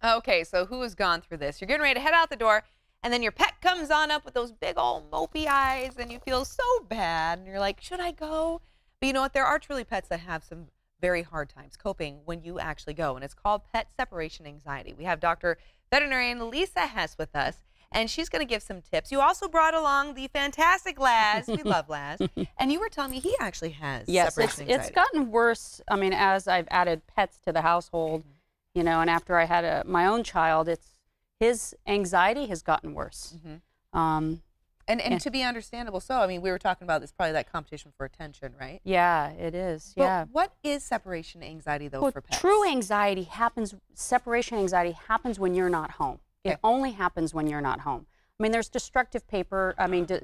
Okay, so who has gone through this? You're getting ready to head out the door, and then your pet comes on up with those big old mopey eyes, and you feel so bad, and you're like, should I go? But you know what? There are truly pets that have some very hard times coping when you actually go, and it's called pet separation anxiety. We have Dr. Veterinarian Lisa Hess with us, and she's going to give some tips. You also brought along the fantastic Laz. We love Laz. And you were telling me he actually has separation anxiety. It's gotten worse. I mean, as I've added pets to the household, you know, and after I had my own child, his anxiety has gotten worse. And to be understandable, so I mean, we were talking about this, probably that competition for attention, right? Yeah, it is. But yeah. what is separation anxiety though for pets? True anxiety happens. Separation anxiety happens when you're not home. It only happens when you're not home. I mean, there's destructive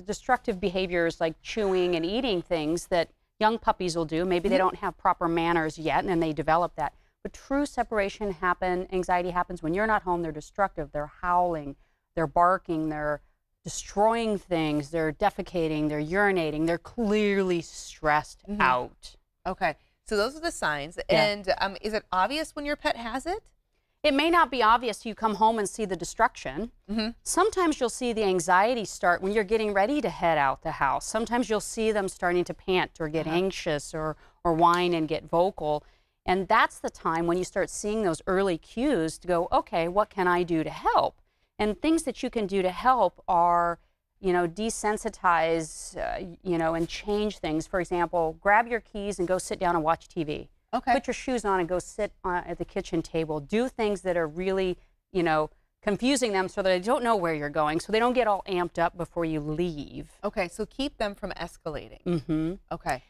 destructive behaviors like chewing and eating things that young puppies will do. Maybe they don't have proper manners yet, and then they develop that. But true separation anxiety happens when you're not home. They're destructive. They're howling. They're barking. They're destroying things. They're defecating. They're urinating. They're clearly stressed out. Okay, so those are the signs. Yeah. And is it obvious when your pet has it? It may not be obvious. You come home and see the destruction. Sometimes you'll see the anxiety start when you're getting ready to head out the house. Sometimes you'll see them starting to pant or get anxious or whine and get vocal. And that's the time when you start seeing those early cues to go, okay, what can I do to help? And things that you can do to help are, you know, desensitize, you know, and change things. For example, grab your keys and go sit down and watch TV. Okay. Put your shoes on and go sit at the kitchen table. Do things that are really, you know, confusing them so that they don't know where you're going, so they don't get all amped up before you leave. Okay, so keep them from escalating. Okay.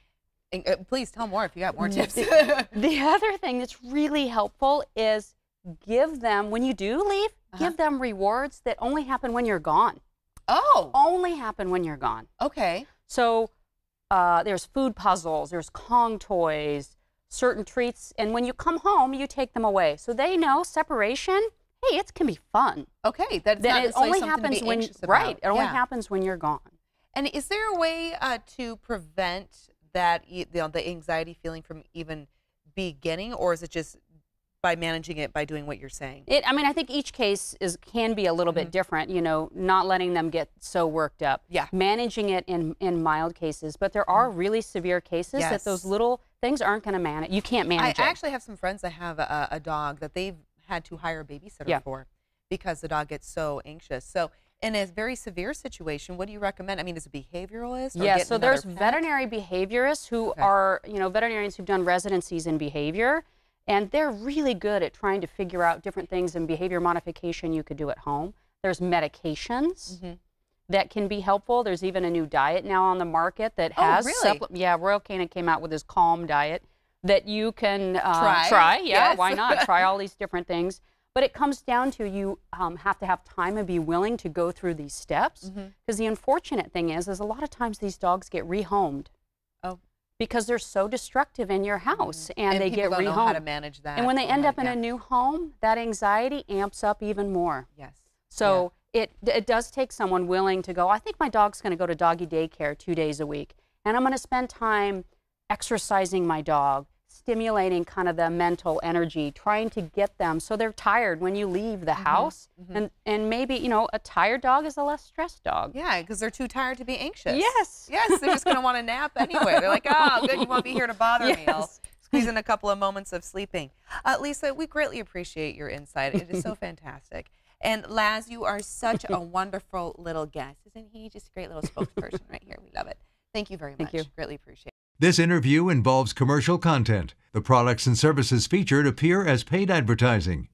And, please tell more if you got more tips. The other thing that's really helpful is give them, when you do leave, give them rewards that only happen when you're gone. Oh. Only happen when you're gone. Okay. So there's food puzzles, there's Kong toys, certain treats, and when you come home, you take them away. So they know separation, hey, it can be fun. Okay, that's not it only happens to be when, anxious about. right, it only happens when you're gone. And is there a way to prevent that, you know, the anxiety feeling from even beginning, or is it just by managing it by doing what you're saying? I mean, I think each case can be a little bit different, you know, not letting them get so worked up. Yeah. Managing it in mild cases, but there are really severe cases that those little things aren't going to manage. You can't manage it. I actually have some friends that have a dog that they've had to hire a babysitter for because the dog gets so anxious. So in a very severe situation, what do you recommend? I mean, is it behavioralist? Or so there's veterinary behaviorists who are, you know, veterinarians who've done residencies in behavior, and they're really good at trying to figure out different things in behavior modification you could do at home. There's medications that can be helpful. There's even a new diet now on the market that has Royal Canin came out with his Calm diet that you can try. Yeah, why not? Try all these different things. But it comes down to you have to have time and be willing to go through these steps. Because the unfortunate thing is a lot of times these dogs get rehomed. Because they're so destructive in your house, and they get rehomed. Don't know how to manage that. And when they end up in a new home, that anxiety amps up even more. Yes. So it does take someone willing to go, I think my dog's going to go to doggy daycare 2 days a week, and I'm going to spend time exercising my dog, stimulating kind of the mental energy, trying to get them so they're tired when you leave the house. And maybe, you know, a tired dog is a less stressed dog. Yeah, because they're too tired to be anxious. Yes. Yes, they're just going to want to nap anyway. They're like, oh, good, you won't be here to bother me. I'll squeeze in a couple of moments of sleeping. Lisa, we greatly appreciate your insight. It is so fantastic. And Laz, you are such a wonderful little guest. Isn't he just a great little spokesperson right here? We love it. Thank you very much. Thank you. Greatly appreciate it. This interview involves commercial content. The products and services featured appear as paid advertising.